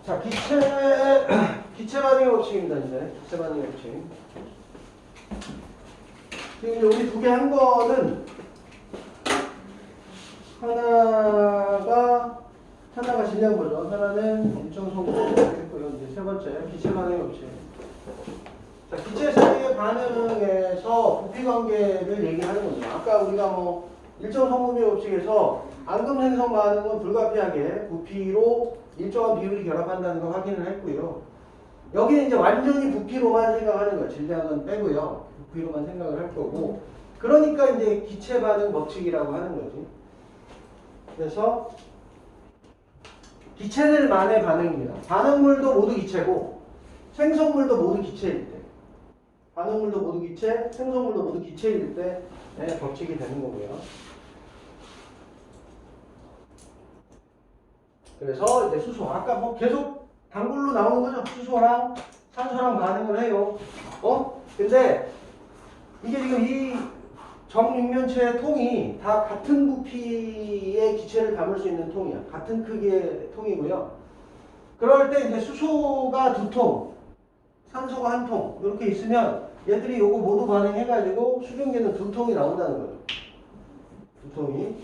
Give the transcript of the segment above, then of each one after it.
자, 기체 반응의 법칙입니다, 이제. 기체 반응의 법칙. 지금 이제 우리 두 개 한 거는 하나가 질량 거죠. 하나는 일정 성분 했고요. 이제 세 번째, 기체 반응의 법칙. 자, 기체 세계의 반응에서 부피 관계를 얘기하는 겁니다. 아까 우리가 뭐 일정 성분의 법칙에서 앙금 생성 반응은 불가피하게 부피로 일정한 비율이 결합한다는 걸 확인을 했고요. 여기는 이제 완전히 부피로만 생각하는 거예요. 질량은 빼고요. 부피로만 생각을 할 거고. 그러니까 이제 기체 반응 법칙이라고 하는 거지. 그래서 기체들만의 반응입니다. 반응물도 모두 기체고 생성물도 모두 기체일 때. 반응물도 모두 기체, 생성물도 모두 기체일 때 법칙이 되는 거고요. 그래서 이제 수소, 아까 뭐 계속 단골로 나오는 거죠. 수소랑 산소랑 반응을 해요. 근데 이게 지금 이 정육면체의 통이 다 같은 부피의 기체를 담을 수 있는 통이야. 같은 크기의 통이고요. 그럴 때 이제 수소가 두 통, 산소가 한 통, 이렇게 있으면 얘들이 요거 모두 반응해가지고 수증기는 두 통이 나온다는 거죠. 두 통이.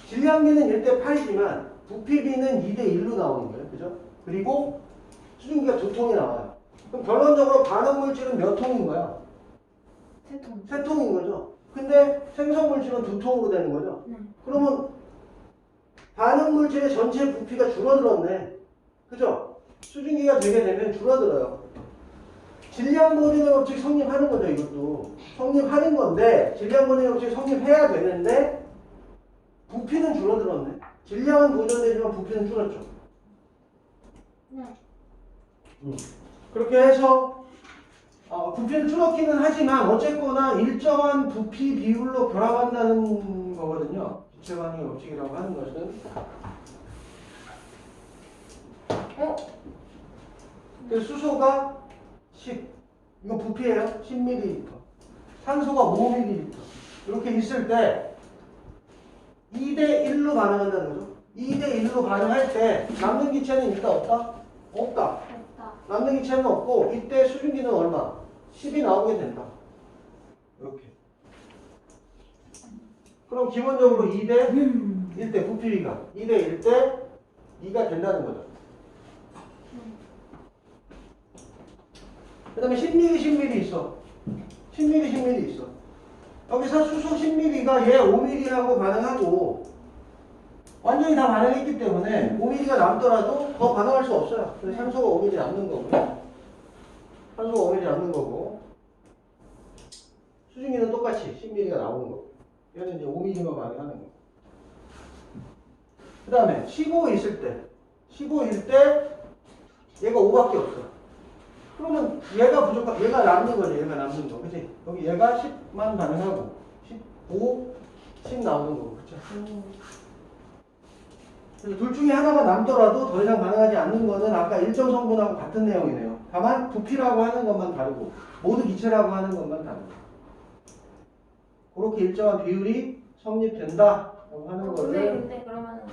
질량비는 1대 8이지만 부피비는 2대 1로 나오는 거예요. 그죠? 그리고 수증기가 두 통이 나와요. 그럼 결론적으로 반응물질은 몇 통인 거야? 세 통인 거죠. 근데 생성물질은 두 통으로 되는 거죠. 그러면 반응물질의 전체 부피가 줄어들었네. 그죠? 수증기가 되게 되면 줄어들어요. 질량번외의 법칙 성립하는 거죠. 이것도 성립하는 건데 질량번외의 법칙 성립해야 되는데 부피는 줄어들었네. 질량은 보존되지만 부피는 줄었죠. 네. 그렇게 해서 부피는 줄었기는 하지만 어쨌거나 일정한 부피 비율로 결합한다는 거거든요. 기체 반응의 법칙이라고 하는 것은. 그래서 수소가 10, 이거 부피예요. 10ml. 산소가 5ml. 이렇게 있을 때 2대 1로 반응한다는 거죠. 2대 1로 반응할 때 남는 기체는 있다 없다? 없다. 남는 기체는 없고 이때 수증기는 얼마? 10이 나오게 된다. 이렇게. 그럼 기본적으로 2대 1대 부피가 2대 1대 2가 된다는 거죠. 그 다음에 10ml 있어. 10ml 있어. 여기서 수소 10ml가 얘 5ml하고 반응하고 완전히 다 반응했기 때문에 5ml가 남더라도 더 반응할 수 없어요. 그래서 산소가 5ml 남는 거고요. 산소가 5ml 남는 거고 수증기는 똑같이 10ml가 나오는 거고 얘는 이제 5ml만 반응하는 거고 그 다음에 15 있을 때 15일 때 얘가 5밖에 없어. 그러면 얘가 부족한, 얘가 남는 거죠. 얘가 남는 거. 그치? 여기 얘가 10만 반응하고 15, 10 나오는 거고. 그쵸? 그래서 둘 중에 하나가 남더라도 더 이상 반응하지 않는 거는 아까 일정 성분하고 같은 내용이네요. 다만 부피라고 하는 것만 다르고 모두 기체라고 하는 것만 다르고 그렇게 일정한 비율이 성립된다라고 하는 거를 근데 그러면은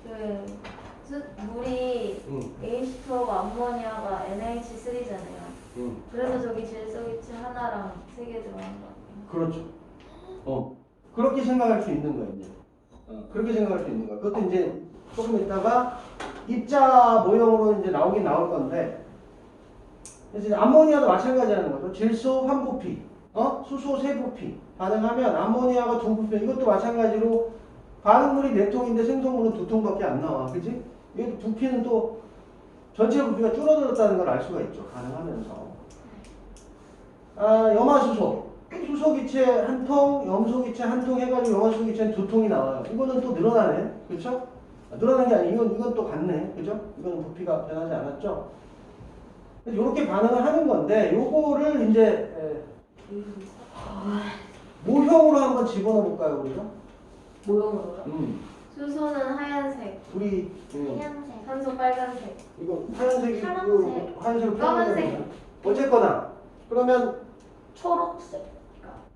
네. 물이 H2O가 암모니아가 NH3잖아요. 그래서 저기 질소기체 하나랑 3개 들어간 거 같아요. 그렇죠. 그렇게 생각할 수 있는 거예요, 이제. 그렇게 생각할 수 있는 거예요. 그것도 이제 조금 있다가 입자 모형으로 이제 나오긴 나올 건데, 그래서 이제 암모니아도 마찬가지라는 거죠. 질소 한 부피, 수소 세 부피 반응하면 암모니아가 두 부피. 이것도 마찬가지로 반응물이 4통인데 생성물은 2통밖에 안 나와, 그지? 이것도 부피는 또 전체 부피가 줄어들었다는 걸 알 수가 있죠. 반응하면서. 염화수소. 수소기체 한 통, 염소기체 한 통 해가지고 염화수소기체는 2통이 나와요. 이거는 또 늘어나네. 그렇죠? 늘어난 게 아니고 이건 또 같네. 그죠? 이거는 부피가 변하지 않았죠? 이렇게 반응을 하는 건데 요거를 이제 모형으로 한번 집어넣어 볼까요, 우리가? 모형으로요? 수소는 하얀색, 우리 하얀색, 산소 빨간색. 이거 하얀색이 파란색. 하얀색으로 까만색. 표현하는 어쨌거나 그러면 초록색.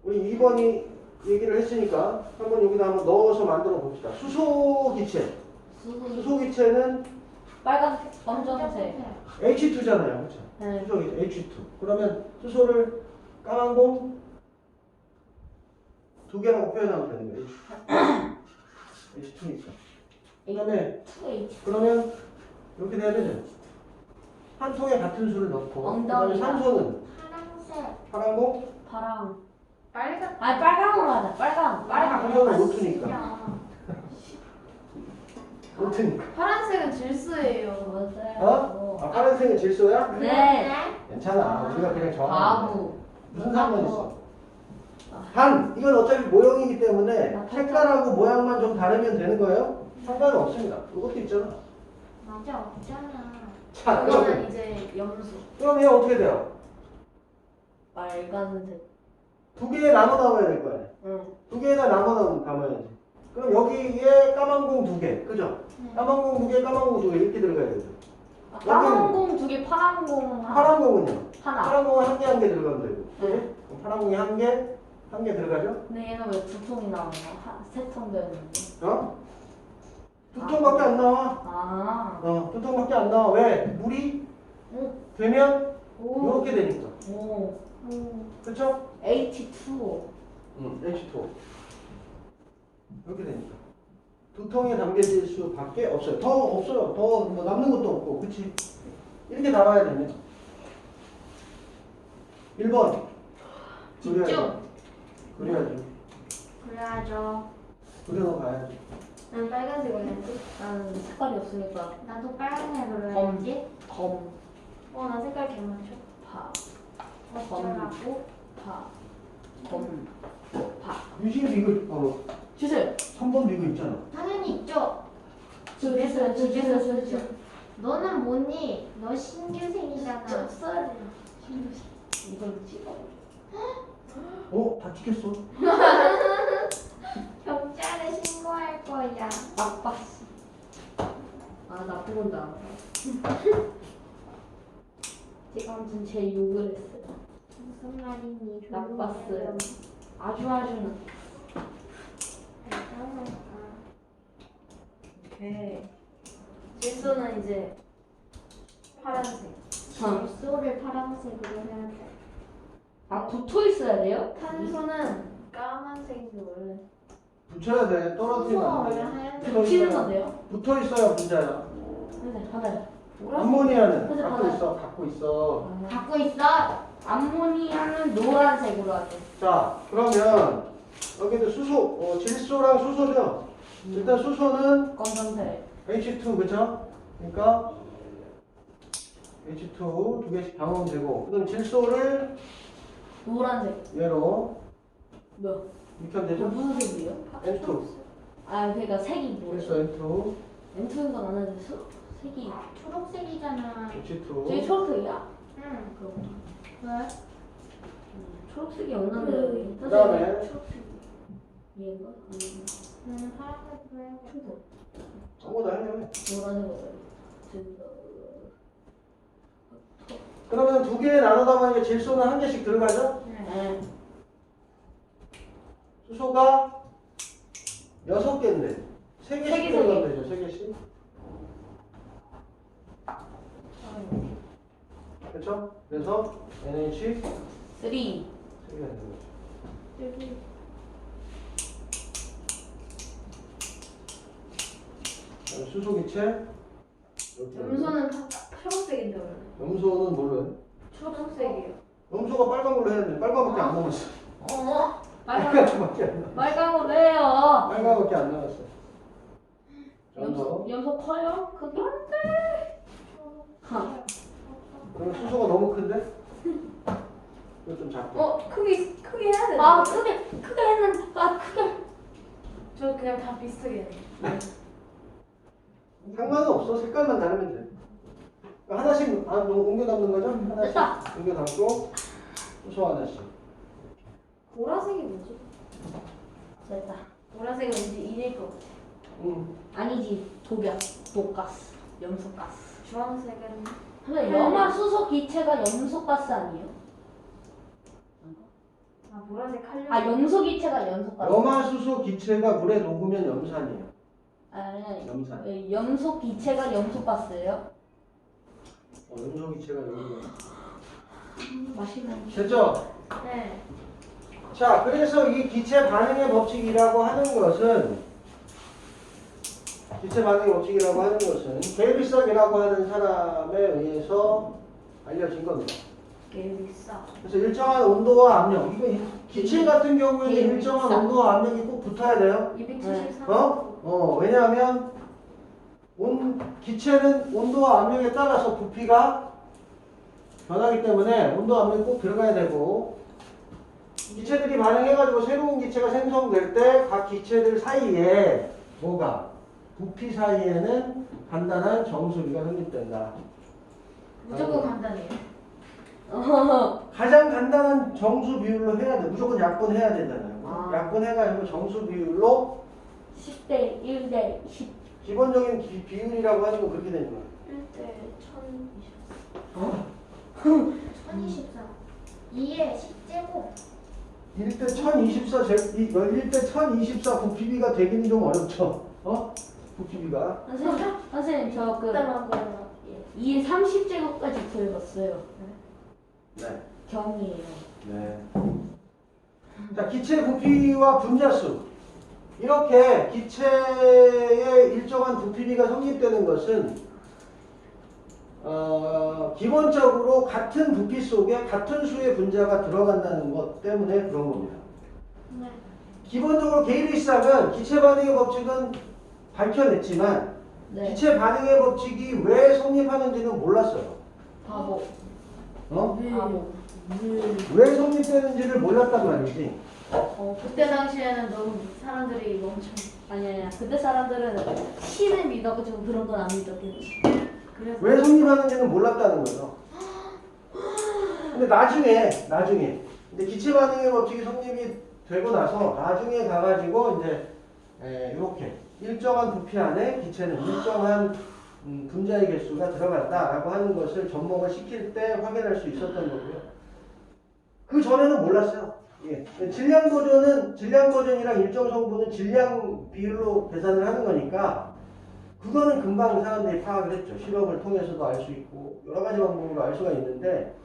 우리 2번이 얘기를 했으니까 한번 여기다 한번 넣어서 만들어 봅시다. 수소기체. 수소기체는 빨간색, 검정색. H2잖아요. 그렇죠? 네. 수소이죠. H2. 그러면 수소를 까만 공 두 개라고 표현하면 되는 거예요. H2니까. 그다음에 2H. 그러면 이렇게 돼야 되죠. 한 통에 같은 수를 넣고 그다음에 엉덩이가. 산소는 파란색. 파란 공, 파랑. 빨간. 아, 빨강으로 하자. 빨강. 산소는 노트니까. 노트니까. 파란색은 질소예요. 어? 아, 파란색은 질소야? 네. 괜찮아. 우리가 그냥 정하면 돼. 바보. 무슨 상관 있어? 단 이건 어차피 모형이기 때문에 색깔하고 모양만 좀 다르면 되는 거예요? 상관은 없습니다. 그것도 있잖아. 맞아, 없잖아. 자, 그거는 이제 염소. 그럼 얘 어떻게 돼요? 빨간색. 두 개에 나눠 담아야 될 거 아니야. 응. 두 개에다 나눠 담아야지. 그럼 여기에 까만 공 두 개, 그죠? 까만 공 두 개, 까만 공 두 개 이렇게 들어가야 되죠. 아, 까만 공 2개, 파란 공 하나. 파란 공은요? 하나. 파란 공은 한 개 한 개 들어가면 되고. 그지? 응. 그럼 파란 공이 한 개 들어가죠? 근데 얘는 왜 2통이 나오나? 3통 되었는데. 어? 두 통밖에 안 나와. 아. 두 통밖에 안 나와. 왜? 물이 응. 되면 오. 이렇게 되니까. 오. 그렇죠? H2O. H2O. 이렇게 되니까. 두 통에 담겨질 수밖에 없어요. 더 없어요. 더 뭐 남는 것도 없고. 그치? 이렇게 담아야 되네. 1번. 집중. 그래야지. 그래야죠. 그려놓고 가야지. 난 빨간색으로 해야지. 나는 색깔이 없으니까. 나도 빨간색으로 검. 해야지. 검. 나 색깔 개 많죠. 파. 어쩌라고? 파. 검. 파. 유진이 이거 주세요. 3번 이거 있잖아. 당연히 있죠. 주세요. 주세요. 주세요. 너는 뭐니? 너 신규생이잖아. 써야 돼요. 이걸 찍어. 다 찍혔어. 경찰에 신고할 거야. 빡빡스. 아, 나쁜 건 나. 제가 아무튼 제 욕을 했어요. 무슨 말이니? 나빴어요. 아주는. 오케이. 질소는 이제 파란색. 어. 질소를 파란색으로 해야 돼. 아, 붙어 있어야 돼요? 탄소는 까만색이 원래. 붙여야 돼. 떨어뜨리면 수소가 안 원래 돼. 하얀색. 붙이는 건데요? 붙어 있어야 분자야. 네, 하나요. 암모니아는 그래서 갖고 받아요. 있어. 갖고 있어. 갖고 있어. 암모니아는 노란색으로 하죠. 자, 그러면 여기도 질소랑 수소죠. 일단 수소는 검정색. H2 그죠? 그러니까 H2 두 개씩 방어면 되고, 그다음 질소를 노란색. 얘로 뭐야? 이렇게 하면 되죠? 무슨 색이에요? N2. 아, 그러니까 색이 뭐예요? 질소 N2, 엔트인 건 아는데 색이 초록색이잖아. 저게 H2. 초록색이야? 응. 그럼 왜? 초록색이 없는데 그다음에 초록색 얘가 파란색으로 해야 돼. 아무거나 해. 노란색으로 그러면 두 개에 나눠 담으니까 질소는 한 개씩 들어가죠? 네. 수소가 6개인데 3개씩 세 개, 들어가면 되죠. 3개씩. 그렇죠? 그래서 NH 3 3개가 되는 거죠. 여기. 그다음에 수소 기체 이렇게 염소는 초록색인데 원래. 염소는 뭘로 해? 초록색이에요. 염소가 빨간 걸로 해야 돼. 빨간밖에 안 남았어. 빨강 빨간밖에 안 남았어. 빨강으로 해요. 빨간밖에 안 남았어. 염소. 염소 커요? 크기? 안돼. 그럼 수소가 너무 큰데? 이거 좀 작고. 크게 해야 돼. 아 크게 했는 크게. 저 그냥 다 비슷하게 해. 상관은 없어. 색깔만 다르면 돼. 하나씩 옮겨 담는 거죠? 하나씩 됐다. 옮겨 담고 수소 하나씩. 보라색이 뭐지? 됐다. 보라색은 왠지 인일 것 같아. 아니지 독이야. 독가스. 염소가스. 주황색은 근데 염화 수소 기체가 염소가스 아니에요? 보라색 칼륨. 아 염소 기체가 염소가스. 염화수소 기체가 물에 녹으면 염산이에요. 아니, 염산. 염소 기체가 염소 가스예요? 염소 기체가 여기가. 맛있는. 됐죠? 네. 자, 그래서 이 기체 반응의 법칙이라고 하는 것은 게일리석이라고 하는 사람에 의해서 알려진 겁니다. 게일리석. 그래서 일정한 온도와 압력, 이거 기체 같은 경우에는 일정한 온도와 압력이 꼭 붙어야 돼요. 273. 왜냐하면 기체는 온도와 압력에 따라서 부피가 변하기 때문에 온도와 압력이 꼭 들어가야 되고, 기체들이 반응해가지고 새로운 기체가 생성될 때 각 기체들 사이에 부피 사이에는 간단한 정수비가 성립된다. 무조건 간단해요. 가장 간단한 정수 비율로 해야 돼. 무조건 약분해야 되잖아요. 아. 약분해가지고 정수 비율로 10대 1대 10. 기본적인 비율이라고 하는 건 그렇게 되는 거예요. 1대 1024. 2에 10제곱. 1대 1024 1024 부피비가 되기는 좀 어렵죠. 부피비가. 선생님 저 그 간단한 거예요. 2에 30제곱까지 구해봤어요. 네. 경이에요. 네. 자, 기체 부피와 분자수. 이렇게 기체의 일정한 부피비가 성립되는 것은 기본적으로 같은 부피 속에 같은 수의 분자가 들어간다는 것 때문에 그런 겁니다. 네. 기본적으로 게일리석은 기체 반응의 법칙은 밝혀냈지만 네. 기체 반응의 법칙이 왜 성립하는지는 몰랐어요. 바보. 어? 바보. 왜 성립되는지를 몰랐단 말이지. 그때 당시에는 너무 사람들이 멈춰. 아니야. 그때 사람들은 신을 믿어가지고 그런 건 안 믿었겠지. 그래서 왜 성립하는지는 몰랐다는 거죠. 근데 나중에 근데 기체 반응의 법칙이 성립이 되고 나서 나중에 가가지고 이제 이렇게 일정한 부피 안에 기체는 일정한 분자의 개수가 들어간다라고 하는 것을 접목을 시킬 때 확인할 수 있었던 거고요. 그 전에는 몰랐어요. 예. 질량 보존이랑 일정 성분은 질량 비율로 계산을 하는 거니까 그거는 금방 사람들이 파악을 했죠. 실험을 통해서도 알 수 있고 여러 가지 방법으로 알 수가 있는데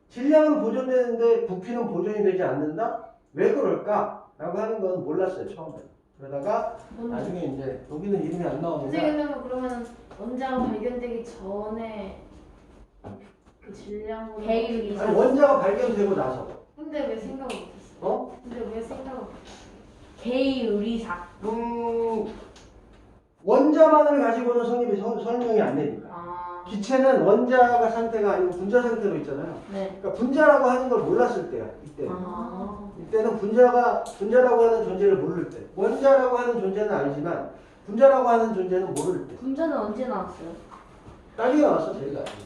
질량은 보존되는데 부피는 보존이 되지 않는다? 왜 그럴까? 라고 하는 건 몰랐어요. 처음에. 그러다가 나중에 이제 여기는 이름이 안 나오니까 선생님은 그러면 원자가 발견되기 전에 그 질량으로 게일리석. 아니, 원자가 발견되고 나서 근데 왜 생각을 못했어? 근데 왜 생각을 못했어? 게이의리삭. 원자만을 가지고는 설명이 안 되니까. 기체는 원자 상태가 아니고 분자 상태로 있잖아요. 네. 그러니까 분자라고 하는 걸 몰랐을 때야. 이때는 분자라고 하는 존재를 모를 때. 원자라고 하는 존재는 알지만 분자라고 하는 존재는 모를 때. 분자는 언제 나왔어요? 나중에 나왔어, 제일 나중에.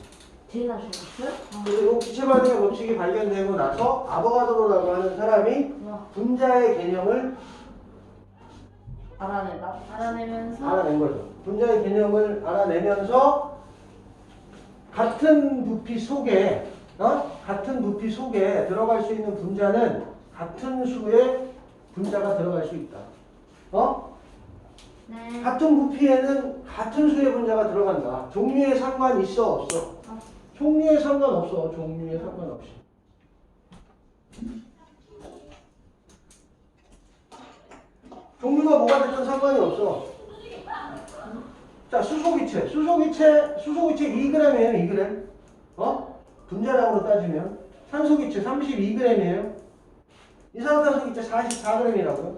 제일 나중에 나왔어요? 그리고 기체 반응의 법칙이 발견되고 나서 아보가드로라고 하는 사람이 분자의 개념을 알아내면서 알아낸 거죠. 분자의 개념을 알아내면서 같은 부피 속에 들어갈 수 있는 분자는 같은 수의 분자가 들어갈 수 있다. 네. 같은 부피에는 같은 수의 분자가 들어간다. 종류에 상관 있어 없어? 종류에 상관없어. 종류에 상관없이. 종류가 뭐가 됐든 상관이 없어. 자, 수소기체 2g이에요, 2g. 분자량으로 따지면. 산소기체 32g이에요. 이산화탄소기체 44g이라고요.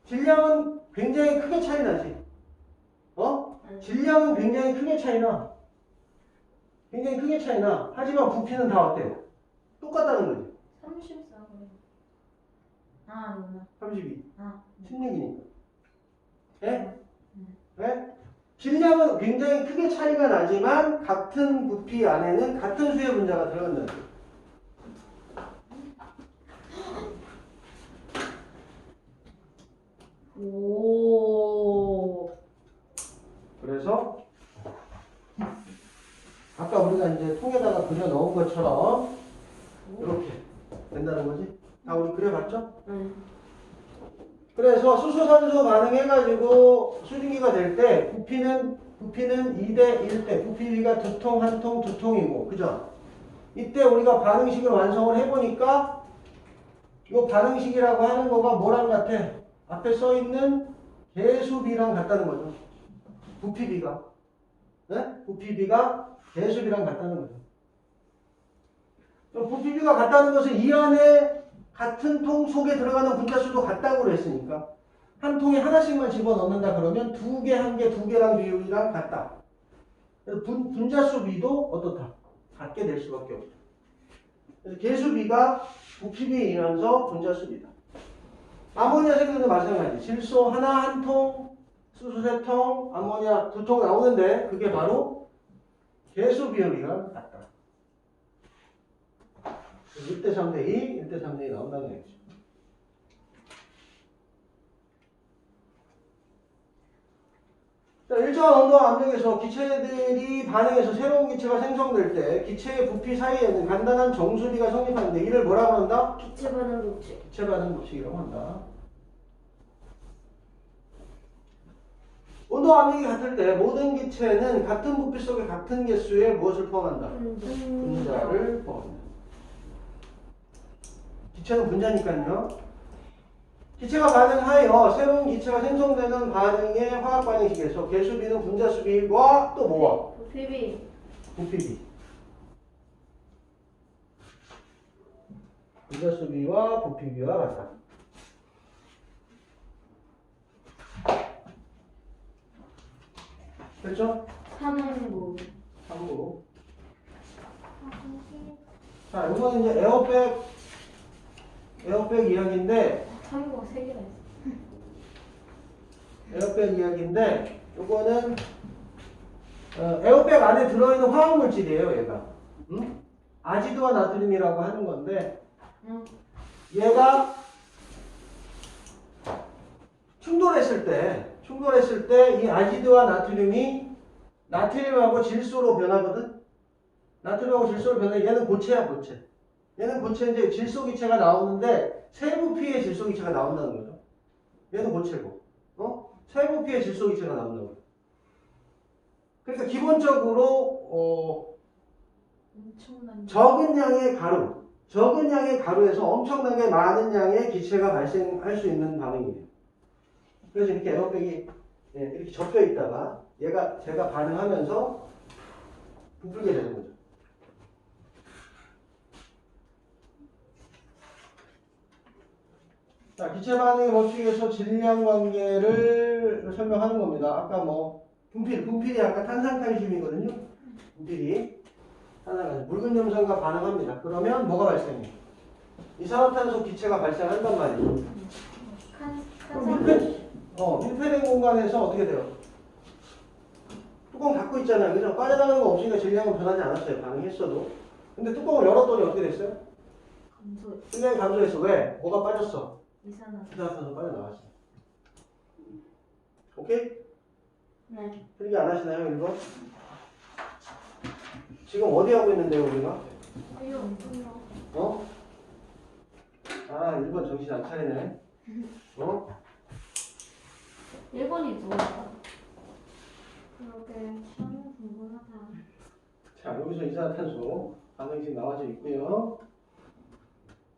질량은 굉장히 크게 차이 나지. 질량은 굉장히 크게 차이 나. 하지만 부피는 다 어때요? 똑같다는 거지. 34g. 아니구나. 32. 아. 16이니까. 예? 질량은 굉장히 크게 차이가 나지만 같은 부피 안에는 같은 수의 분자가 들어간다는 거예요. 오. 그래서 아까 우리가 이제 통에다가 그려 넣은 것처럼 이렇게 된다는 거지. 다 우리 그려봤죠? 그래서 수소산소 반응해가지고 수증기가 될 때 부피는 2대 1대 부피비가 두 통, 한 통, 두 통이고 그죠? 이때 우리가 반응식을 완성을 해보니까 이 반응식이라고 하는 거가 뭐랑 같아? 앞에 써있는 개수비랑 같다는 거죠. 부피비가. 네? 부피비가 개수비랑 같다는 거죠. 부피비가 같다는 것은 이 안에 같은 통 속에 들어가는 분자수도 같다고 그랬으니까 한 통에 하나씩만 집어넣는다 그러면 두 개, 한 개, 두 개랑 비율이랑 같다. 그래서 분자수 비도 어떻다? 같게 될 수밖에 없죠. 그래서 개수비가 부피비에 의하면서 분자수 비다. 아모니아 색소도 마찬가지. 질소 하나 한 통, 수소 세 통, 아모니아 두 통 나오는데 그게 바로 개수 비율이랑 같다. 1대 3대 2, 1대 3대 2 나온다는 얘기죠. 자, 일정한 온도와 압력에서 기체들이 반응해서 새로운 기체가 생성될 때 기체의 부피 사이에는 간단한 정수비가 성립하는데 이를 뭐라고 한다? 기체 반응 법칙. 기체 반응 법칙이라고 한다. 온도와 압력이 같을 때 모든 기체는 같은 부피 속에 같은 개수의 무엇을 포함한다? 분자를 포함한다. 기체는 분자니까요. 기체가 반응하여 새로운 기체가 생성되는 반응의 화학 반응식에서 개수비는 분자수비와 또 뭐와? 부피비. 부피비. 분자수비와 부피비와 같다. 됐죠? 3은 참고. 자, 이거는 이제 에어백 이야기인데, 3고 3개나 있어. 에어백 이야기인데, 이거는 에어백 안에 들어있는 화학물질이에요, 얘가. 응? 아지드와 나트륨이라고 하는 건데, 얘가 충돌했을 때 이 아지드와 나트륨이 나트륨하고 질소로 변하거든? 나트륨하고 질소로 변해. 얘는 고체야, 고체. 얘는 고체인데 질소 기체가 나오는데 세부피의 질소 기체가 나온다는 거죠. 얘는 고체고, 세부피의 질소 기체가 나온다는 거죠. 그러니까 기본적으로 엄청난. 적은 양의 가루에서 엄청나게 많은 양의 기체가 발생할 수 있는 반응이에요. 그래서 이렇게 에어백이 이렇게 접혀 있다가 제가 반응하면서 부풀게 되는 거죠. 자, 기체 반응의 법칙에서 질량 관계를 설명하는 겁니다. 아까 분필이 아까 탄산칼슘이거든요. 분필이 탄산칼슘, 묽은 염산과 반응합니다. 그러면 뭐가 발생해? 이산화탄소 기체가 발생한단 말이죠. 그럼 밀폐된 공간에서 어떻게 돼요? 뚜껑 닫고 있잖아요. 그죠? 빠져나가는 거 없으니까 질량은 변하지 않았어요. 반응했어도. 근데 뚜껑을 열었더니 어떻게 됐어요? 감소. 질량이 감소했어. 왜? 뭐가 빠졌어? 이산화탄소. 이산화탄소 빠져나갔어. 오케이? 네. 필기 안 하시나요, 1번? 지금 어디 하고 있는데요, 우리가? 어? 아, 1번 정신 안 차리네. 1번이 누구야? 그러게 참 궁금하다. 자, 여기서 이산화탄소 반응식 나와져 있고요.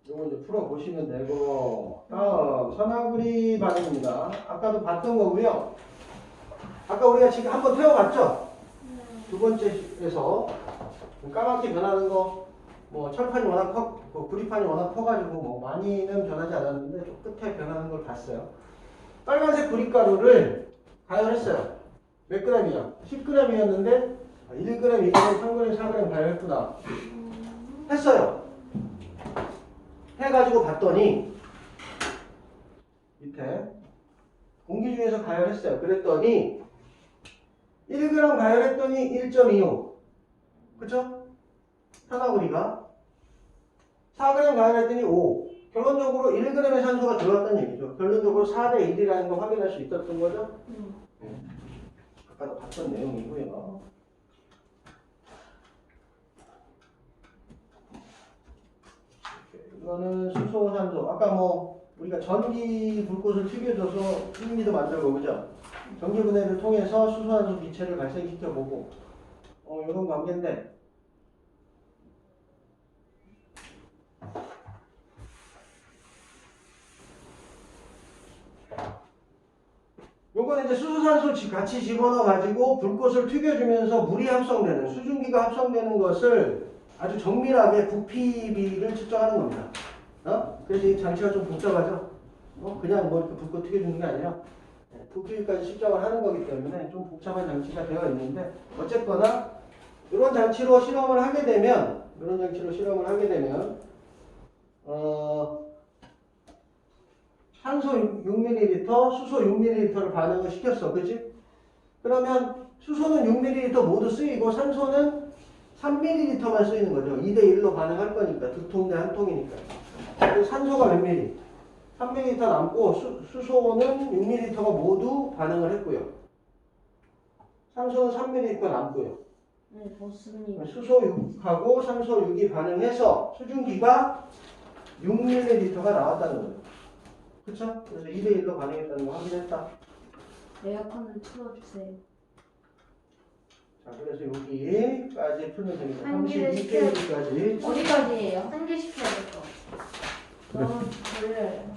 요거 이제 풀어보시면 되고, 다음 산화구리 반응입니다. 아까도 봤던 거고요. 아까 우리가 지금 한번 태워봤죠? 두 번째에서 까맣게 변하는 거, 철판이 워낙 구리판이 워낙 커가지고 많이는 변하지 않았는데 좀 끝에 변하는 걸 봤어요. 빨간색 구리가루를 가열했어요. 몇 g이요? 10g이었는데 1g, 2g, 3g, 4g 가열했구나. 했어요. 해가지고 봤더니 밑에 공기 중에서 가열했어요. 그랬더니 1g 가열했더니 1.25. 그쵸? 산화구리가 4g 가열했더니 5. 결론적으로 1g의 산소가 들어왔다는 얘기죠. 결론적으로 4대 1이라는 걸 확인할 수 있었던 거죠. 아까도 봤던 내용이고요. 이거는 수소, 산소. 아까 우리가 전기 불꽃을 튀겨줘서 1mm도 만들고 그죠? 전기 분해를 통해서 수소환수 기체를 발생시켜보고 이런 관계인데 요거는 이제 수소산소 같이 집어넣어 가지고 불꽃을 튀겨주면서 물이 합성되는 수증기가 합성되는 것을 아주 정밀하게 부피비를 측정하는 겁니다. 그래서 이 장치가 좀 복잡하죠. 그냥 뭐 이렇게 불꽃 튀겨주는 게 아니라 부피비까지 측정을 하는 거기 때문에 좀 복잡한 장치가 되어 있는데 어쨌거나 이런 장치로 실험을 하게 되면 산소 6ml, 수소 6ml를 반응을 시켰어. 그치? 그러면 수소는 6ml 모두 쓰이고 산소는 3ml만 쓰이는 거죠. 2대1로 반응할 거니까. 두 통 내 한 통이니까. 그래서 산소가 몇 ml? 3ml 남고 수소는 6ml가 모두 반응을 했고요. 산소는 3ml 남고요. 네, 보스님. 수소 6하고 산소 6이 반응해서 수증기가 6ml가 나왔다는 거예요. 그쵸? 그래서 2대1로 반응했다는 거 확인했다. 에어컨을 틀어주세요. 자, 그래서 여기까지 풀면 되니까 한개 32페이지까지. 어디까지예요? 상기시켜야 될 것 같아. 너무 졸려요.